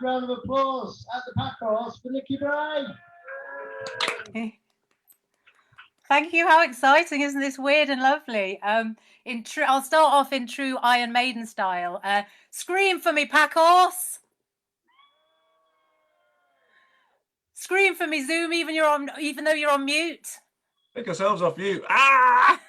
round of applause at the pack horse for Nicky Bray. Thank you. How exciting. Isn't this weird and lovely? I'll start off in true Iron Maiden style. Scream for me, pack horse. Scream for me, Zoom, even though you're on mute. Take ourselves off mute. Ah!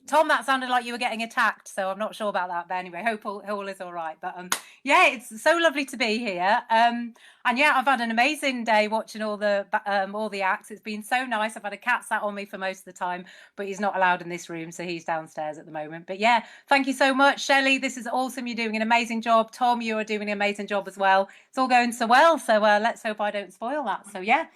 Tom, that sounded like you were getting attacked, so I'm not sure about that. But anyway, hope all is all right. But yeah, it's so lovely to be here. And yeah, I've had an amazing day watching all the acts. It's been so nice. I've had a cat sat on me for most of the time, but he's not allowed in this room, so he's downstairs at the moment. But yeah, thank you so much, Shelley. This is awesome. You're doing an amazing job. Tom, you are doing an amazing job as well. It's all going so well. So let's hope I don't spoil that. So yeah,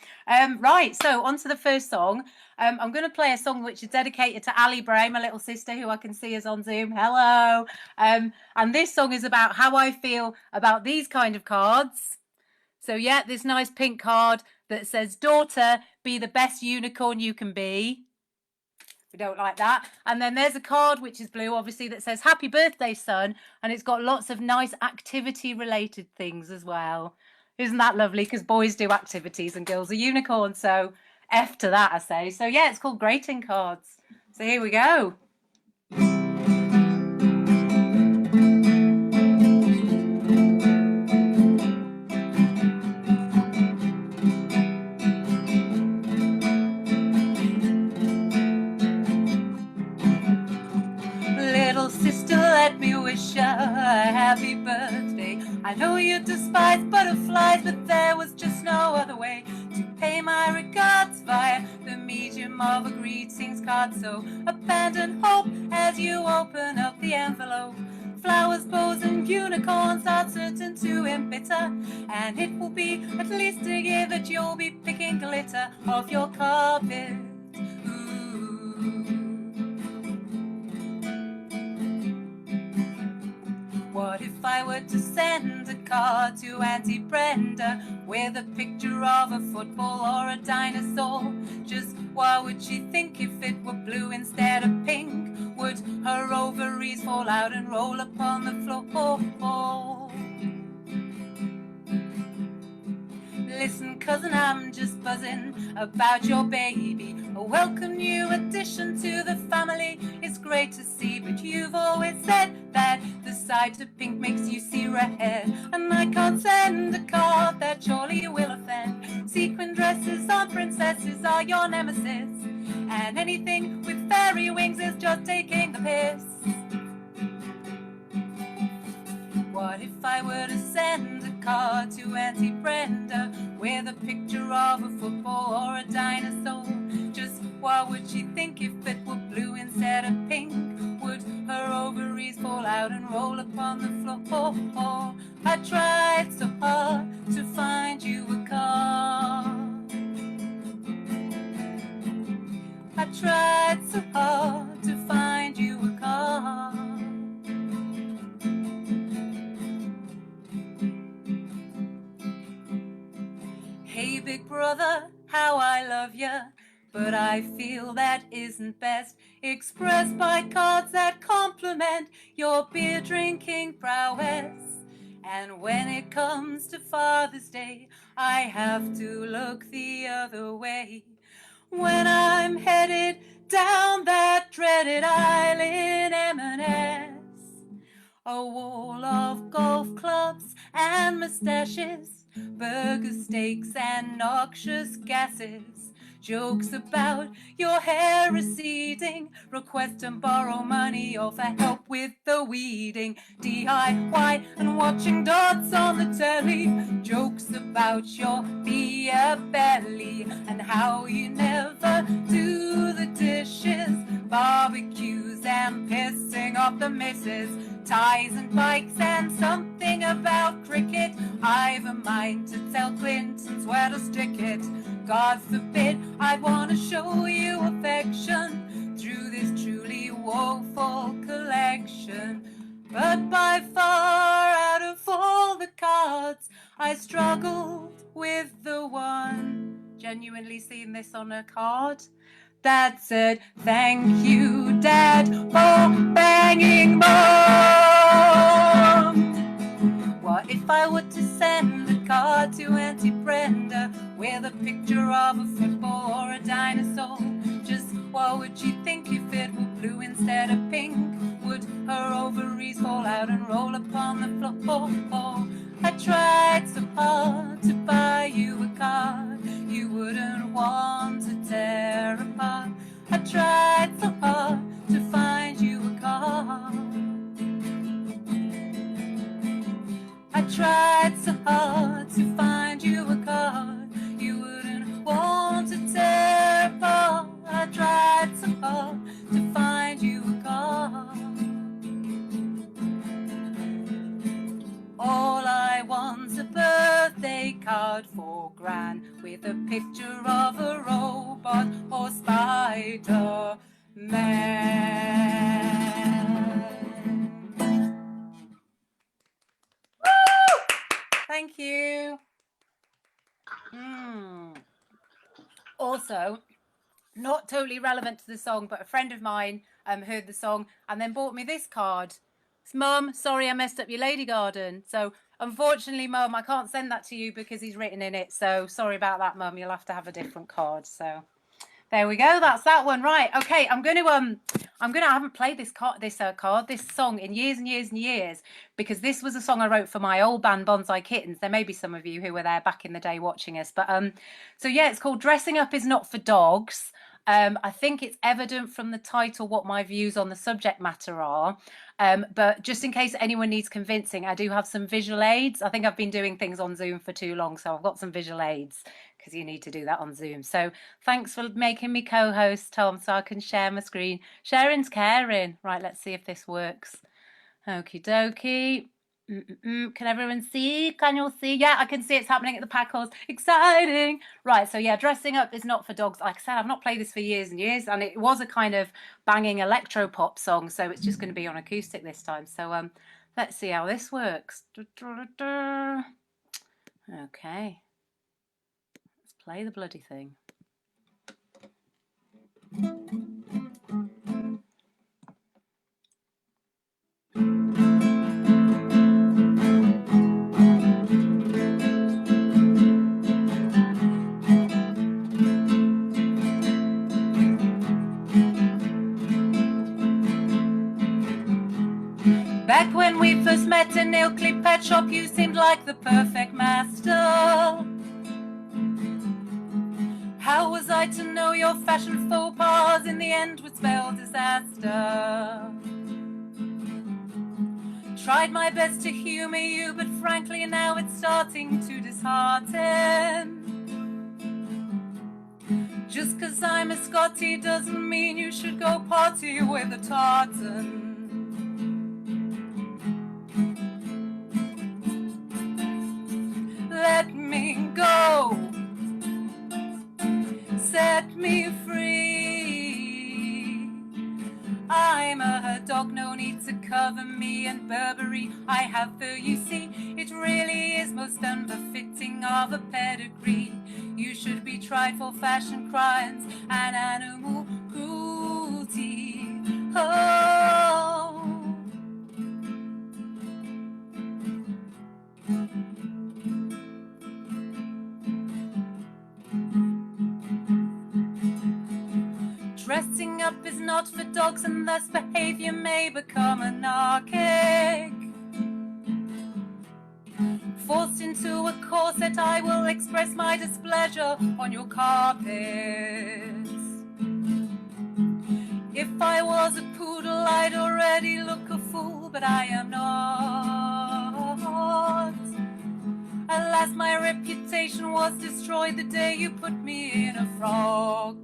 right. So on to the first song. I'm going to play a song which is dedicated to Ali Bray, my little sister, who I can see is on Zoom. Hello. And this song is about how I feel about these kind of cards. So yeah, this nice pink card that says, daughter, be the best unicorn you can be. We don't like that. And then there's a card which is blue, obviously, that says, happy birthday, son. And it's got lots of nice activity-related things as well. Isn't that lovely? Because boys do activities and girls are unicorns. So F to that, I say. So yeah, it's called Grating Cards. So here we go. Little sister, let me wish you a happy birthday. I know you despise butterflies, but there was just no other way to pay my regards via the medium of a greetings card. So abandon hope as you open up the envelope. Flowers, bows and unicorns are certain to embitter, and it will be at least a year that you'll be picking glitter off your carpet. What if I were to send a card to Auntie Brenda with a picture of a football or a dinosaur? Just what would she think if it were blue instead of pink? Would her ovaries fall out and roll upon the floor? Listen, cousin, I'm just buzzing about your baby. A welcome new addition to the family. It's great to see, but you've always said that the sight of pink makes you see red. And I can't send a card that surely will offend. Sequin dresses on princesses are your nemesis, and anything with fairy wings is just taking the piss. What if I were to send a card to Auntie Brenda with a picture of a football or a dinosaur? Just what would she think if it were blue instead of pink? Would her ovaries fall out and roll upon the floor? I tried so hard to find you a card. I tried so hard to find you a card. Hey big brother, how I love ya, but I feel that isn't best expressed by cards that compliment your beer drinking prowess. And when it comes to Father's Day, I have to look the other way. When I'm headed down that dreaded aisle in M&S, a wall of golf clubs and mustaches, burger steaks and noxious gases, jokes about your hair receding, request and borrow money or for help with the weeding, DIY and watching dots on the telly, jokes about your beer belly and how you never do the dishes, barbecues and pissing off the missus, ties and bikes and something about cricket. I've a mind to tell Clintons where to stick it. God forbid I'd want to show you affection through this truly woeful collection. But by far out of all the cards, I struggled with the one, genuinely seen this on a card, that said, thank you, Dad, for banging Mom. What if I were to send card to Auntie Brenda with a picture of a football or a dinosaur. Just what would she think if it were blue instead of pink? Would her ovaries fall out and roll upon the floor? I tried so hard to buy you a card you wouldn't want to tear apart. I tried so hard to find you a card. I tried so hard to find you a card you wouldn't want to tear apart. I tried so hard to find you a card. All I want's a birthday card for Gran with a picture of a robot or Spider-Man. Woo! Thank you. Also, not totally relevant to the song, but a friend of mine heard the song and then bought me this card. Mum, sorry I messed up your lady garden. So unfortunately, Mum, I can't send that to you because he's written in it. So sorry about that, Mum. You'll have to have a different card. So there we go. That's that one. Right. Okay. I haven't played this song in years and years and years, because this was a song I wrote for my old band Bonsai Kittens. There may be some of you who were there back in the day watching us, but so yeah, it's called Dressing Up Is Not for Dogs. I think it's evident from the title what my views on the subject matter are. But just in case anyone needs convincing, I do have some visual aids. I think I've been doing things on Zoom for too long, so I've got some visual aids because you need to do that on Zoom. So thanks for making me co-host, Tom, so I can share my screen. Sharing's caring. Right, let's see if this works. Okie dokie. Can everyone see? Can you all see? Yeah, I can see it's happening at the pack horse. Exciting. Right, so yeah, Dressing Up Is Not for Dogs. Like I said, I've not played this for years and years, and it was a kind of banging electro pop song, so it's just going to be on acoustic this time. So let's see how this works. Okay, let's play the bloody thing. Back when we first met in Nail Clip Pet Shop, you seemed like the perfect master. How was I to know your fashion faux pas in the end would spell disaster? Tried my best to humor you, but frankly now it's starting to dishearten. Just 'cause I'm a Scottie doesn't mean you should go party with a tartan. Let me go, set me free. I'm a dog, no need to cover me in Burberry. I have fur, you see, it really is most unbefitting of a pedigree. You should be tried for fashion crimes and animal cruelty. Oh. Dressing up is not for dogs, and thus behavior may become anarchic. Forced into a corset, I will express my displeasure on your carpets. If I was a poodle, I'd already look a fool, but I am not. Alas, my reputation was destroyed the day you put me in a frock.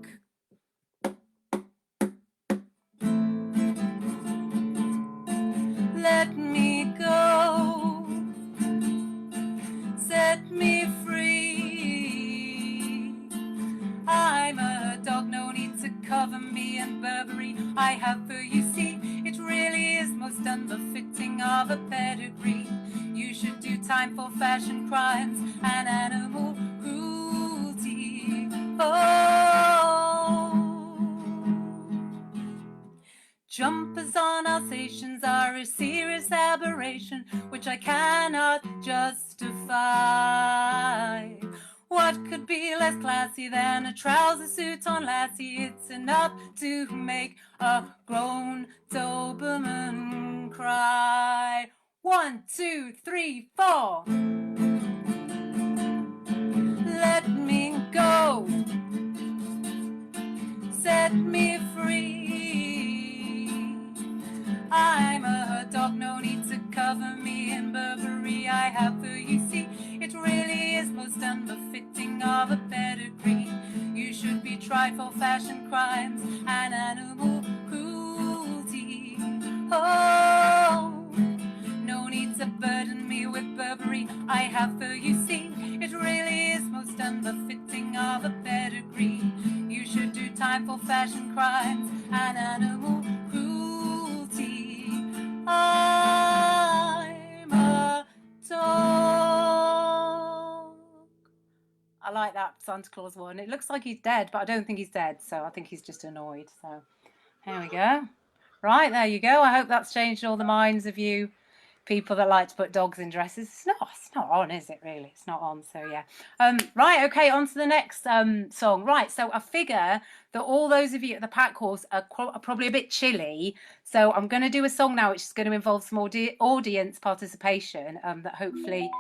Let me go, set me free. I'm a dog, no need to cover me in Burberry. I have fur, you see, it really is most unbefitting of a pedigree. You should do time for fashion crimes and animal cruelty. Oh. Jumpers on Alsatians are a serious aberration which I cannot justify. that could be less classy than a trouser suit on lassie. It's enough to make a grown Doberman cry. 1, 2, 3, 4. Let me go, set me free. I'm a dog, no need to cover me in Burberry. I have fur, you see, it really is most unbefitting of a pedigree. You should be tried for fashion crimes and animal cruelty. Oh, no need to burden me with Burberry. I have fur, you see, it really is most unbefitting of a pedigree. You should do time for fashion crimes and animal cruelty. I'm a dog. I like that Santa Claus one. It looks like he's dead, but I don't think he's dead, so I think he's just annoyed. So there we go. Right, there you go. I hope that's changed all the minds of you people that like to put dogs in dresses. It's not on, is it really? It's not on, so yeah. Right, okay, on to the next song. Right, so I figure that all those of you at the pack horse are probably a bit chilly, so I'm going to do a song now which is going to involve some audience participation that hopefully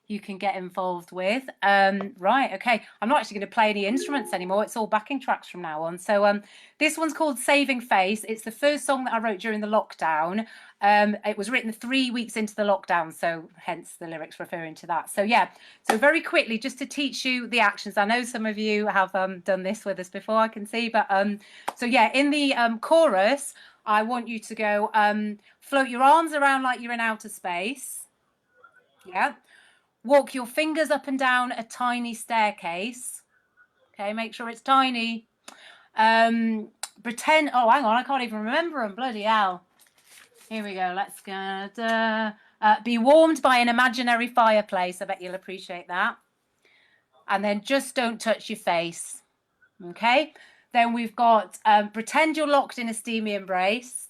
you can get involved with. Right, okay, I'm not actually going to play any instruments anymore. It's all backing tracks from now on. So this one's called Saving Face. It's the first song that I wrote during the lockdown. It was written 3 weeks into the lockdown, so hence the lyrics referring to that. So yeah, so very quickly, just to teach you the actions. I know some of you have done this with us before, I can see, but so yeah, in the chorus, I want you to go float your arms around like you're in outer space. Yeah. Walk your fingers up and down a tiny staircase. Okay, make sure it's tiny. Pretend, oh, hang on, I can't even remember them, bloody hell. Here we go, let's go. Be warmed by an imaginary fireplace. I bet you'll appreciate that. And then just don't touch your face. Okay, then we've got pretend you're locked in a steamy embrace.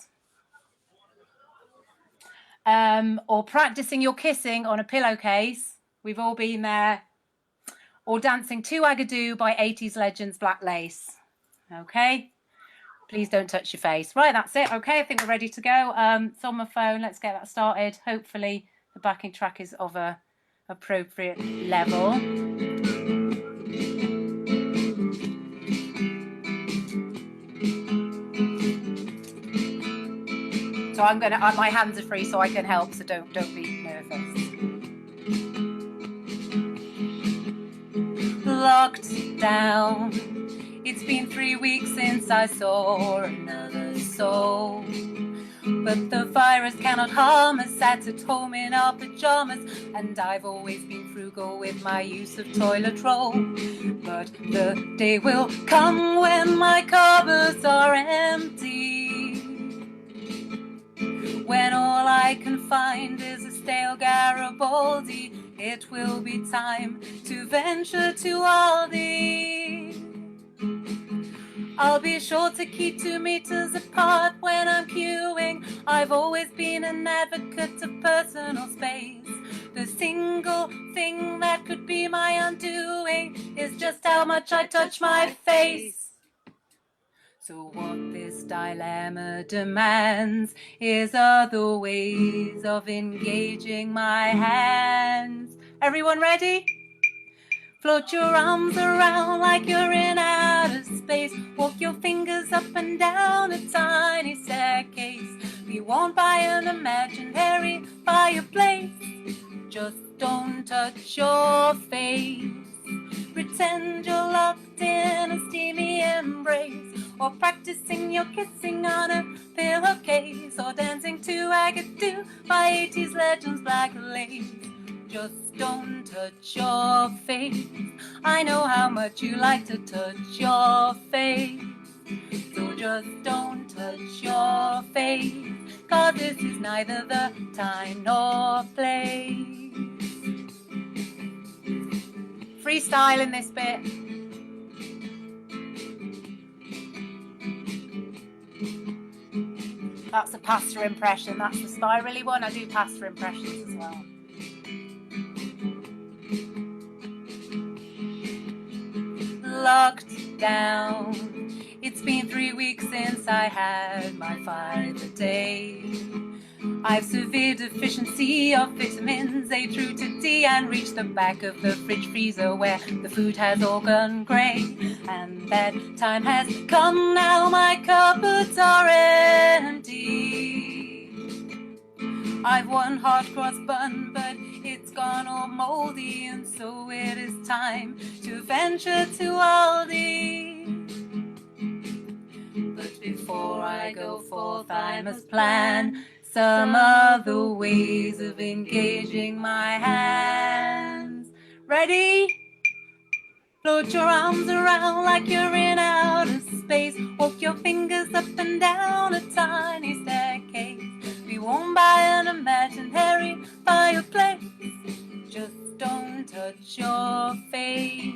Or practicing your kissing on a pillowcase. We've all been there. Or dancing to Agadoo by 80s legends Black Lace. Okay. Please don't touch your face. Right, that's it. Okay, I think we're ready to go. It's on my phone. Let's get that started. Hopefully the backing track is of a appropriate level. So I'm gonna, my hands are free so I can help, so don't be nervous. Locked down. It's been 3 weeks since I saw another soul. But the virus cannot harm us, sat at home in our pajamas. And I've always been frugal with my use of toilet roll. But the day will come when my cupboards are empty, when all I can find is a stale Garibaldi. It will be time to venture to Aldi. I'll be sure to keep 2 meters apart when I'm queuing. I've always been an advocate of personal space. The single thing that could be my undoing is just how much I touch my face. So what this dilemma demands is other ways of engaging my hands. Everyone ready? Float your arms around like you're in outer space. Walk your fingers up and down a tiny staircase. Be warmed by an imaginary fireplace. Just don't touch your face. Pretend you're locked in a steamy embrace, or practicing your kissing on a pillowcase, or dancing to Agadoo by 80s legends Black Lace. Just don't touch your face. I know how much you like to touch your face. So just don't touch your face, 'cause this is neither the time nor place. Freestyle in this bit. That's a pasta impression. That's the spirally one. I do pasta impressions as well. down. It's been 3 weeks since I had my 5 a day. I've severe deficiency of vitamins A through to D and reached the back of the fridge freezer where the food has all gone grey. And that time has come now, my cupboards are empty. I've one hard cross bun, but it's gone all mouldy, and so it is time to venture to Aldi. But before I go forth, I must plan some other ways of engaging my hands. Ready? Float your arms around like you're in outer space. Walk your fingers up and down a tiny staircase. Be warmed by an imaginary fireplace. Just don't touch your face.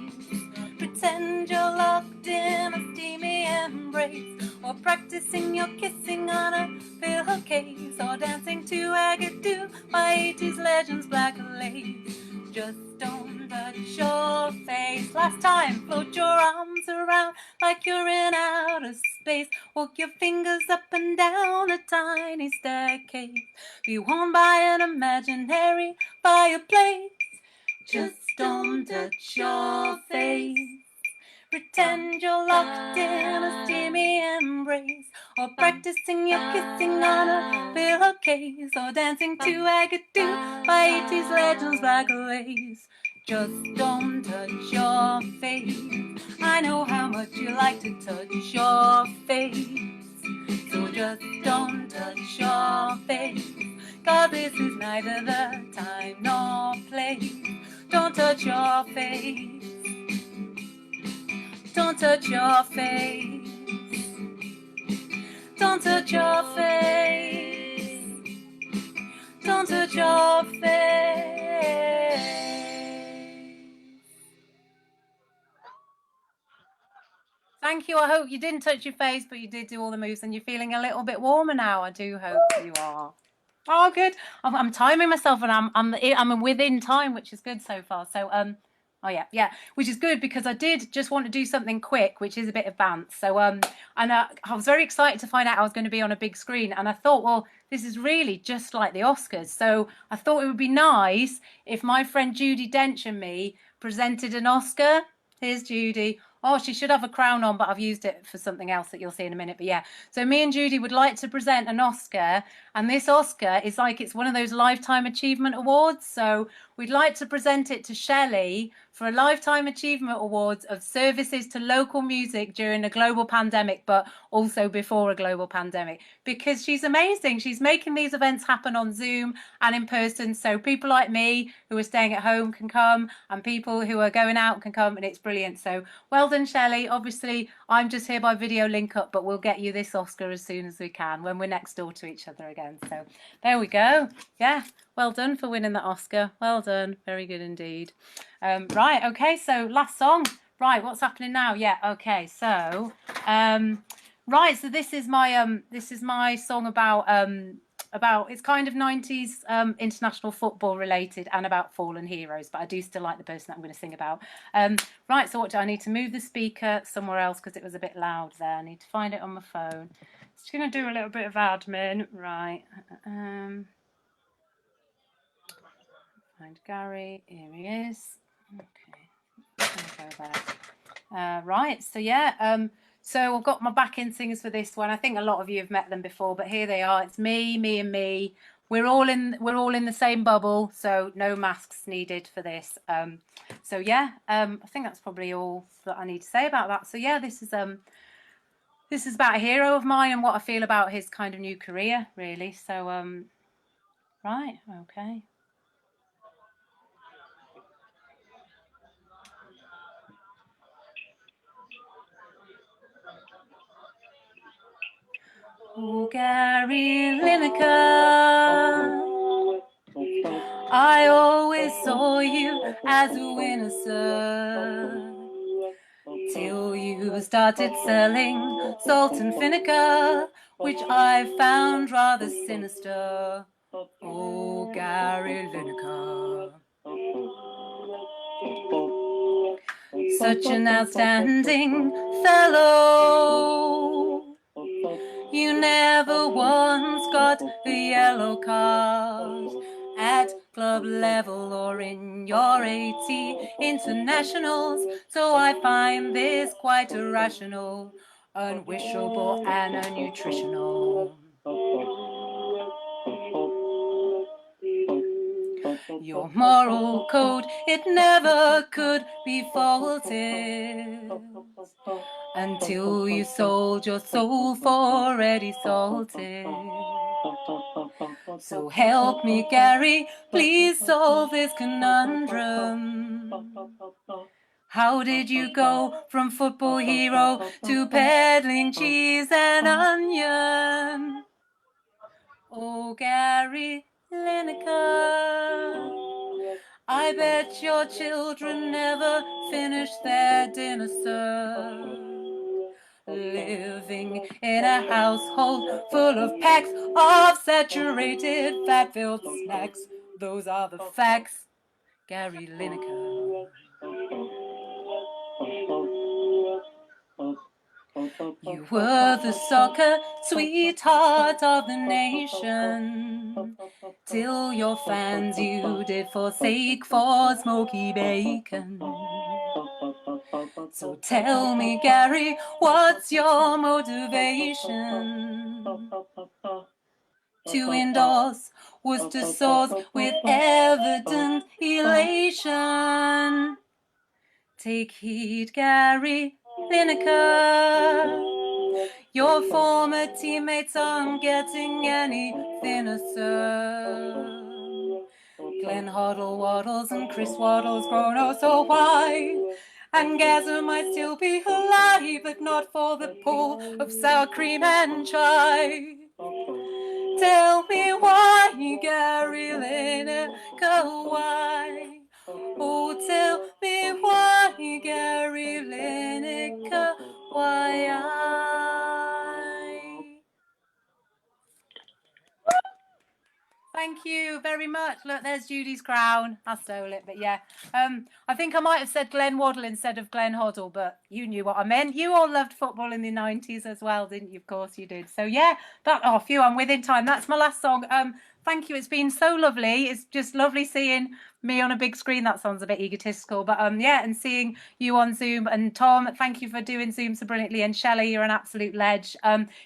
Pretend you're locked in a steamy embrace, or practicing your kissing on a pillowcase, or dancing to Agadoo by 80s legends black lace. Just don't touch your face. Last time, float your arms around like you're in outer space. Walk your fingers up and down a tiny staircase. Be warmed by an imaginary fireplace. Just don't touch your face. Pretend you're locked in a steamy embrace, or practicing your kissing on a pillowcase, or dancing to Agadoo by 80s legends black lace. Just don't touch your face. I know how much you like to touch your face, so just don't touch your face. 'Cause this is neither the time nor place. Don't touch your face. Don't touch your face. Don't touch your face. Don't touch your face. Thank you. I hope you didn't touch your face, but you did do all the moves, and you're feeling a little bit warmer now. I do hope you are. Oh, good. I'm timing myself, and I'm within time, which is good so far. So oh yeah, which is good because I did just want to do something quick, which is a bit of bounce. So and I was very excited to find out I was going to be on a big screen, and I thought, well, this is really just like the Oscars. So I thought it would be nice if my friend Judy Dench and me presented an Oscar. Here's Judy. Oh, she should have a crown on, but I've used it for something else that you'll see in a minute. But yeah, so me and Judy would like to present an Oscar, and this Oscar is like, it's one of those Lifetime Achievement Awards. So we'd like to present it to Shelley for a Lifetime Achievement Awards of services to local music during a global pandemic, but also before a global pandemic, because she's amazing. She's making these events happen on Zoom and in person, so people like me who are staying at home can come, and people who are going out can come, and it's brilliant. So well done, Shelley. Obviously, I'm just here by video link up, but we'll get you this Oscar as soon as we can when we're next door to each other again. So there we go. Yeah, well done for winning the Oscar. Well done. Very good indeed. Right, okay, so last song. Right, what's happening now? Yeah, okay, so right, so this is my song about it's kind of 90s international football related and about fallen heroes, but I do still like the person that I'm going to sing about. Right, so what do I need to move the speaker somewhere else because it was a bit loud there. I need to find it on my phone. Just going to do a little bit of admin. Right. Find Gary. Here he is. Okay. Go there. Right. So yeah. So I've got my backing singers for this one. I think a lot of you have met them before, but here they are. It's me, and me. We're all in the same bubble, so no masks needed for this. So yeah. I think that's probably all that I need to say about that. So yeah, this is about a hero of mine and what I feel about his kind of new career, really. So right. Okay. Oh, Gary Lineker, I always saw you as a winner, sir, till you started selling salt and vinegar, which I found rather sinister. Oh, Gary Lineker. such an outstanding fellow. You never once got a yellow card at club level or in your 80 internationals, so I find this quite irrational, unwishable and unnutritional. Your moral code, it never could be faulted until you sold your soul for Eddie Salted. So help me, Gary, please solve this conundrum. How did you go from football hero to peddling cheese and onion? Oh, Gary Lineker, I bet your children never finish their dinner, sir. Living in a household full of packs of saturated fat-filled snacks. Those are the facts, Gary Lineker. You were the soccer sweetheart of the nation, till your fans you did forsake for smoky bacon. So tell me, Gary, what's your motivation to endorse Worcester sauce with evident elation? Take heed, Gary Lineker. Your former teammates aren't getting any thinner, sir. Glenn Hoddle waddles and Chris Waddle's grown oh so wide, and Gazza might still be alive if not for the pull of sour cream and chive. Tell me why, Gary Lineker, why? Oh, tell me why, Gary Lineker, why I... Thank you very much. Look, there's Judy's crown. I stole it, but yeah. I think I might have said Glenn Waddle instead of Glenn Hoddle, but you knew what I meant. You all loved football in the 90s as well, didn't you? Of course you did. So yeah, phew, I'm within time. That's my last song. Thank you. It's been so lovely. It's just lovely seeing me on a big screen. That sounds a bit egotistical, but yeah, and seeing you on Zoom. And Tom, thank you for doing Zoom so brilliantly. And Shelley, you're an absolute ledge.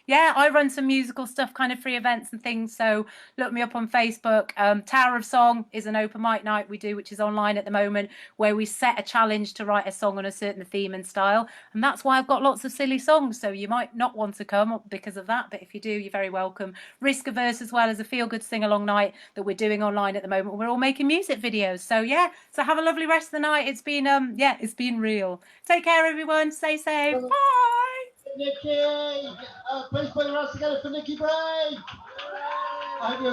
Yeah, I run some musical stuff, kind of free events and things. So look me up on Facebook. Tower of Song is an open mic night we do, which is online at the moment, where we set a challenge to write a song on a certain theme and style. And that's why I've got lots of silly songs. So you might not want to come because of that, but if you do, you're very welcome. Risk Averse as well as a feel-good sing-along night that we're doing online at the moment. We're all making music videos. So yeah, so have a lovely rest of the night. It's been yeah, it's been real. Take care, everyone. Stay safe. Bye. Nicky, please put your hands together for Nicky Bray. I hope you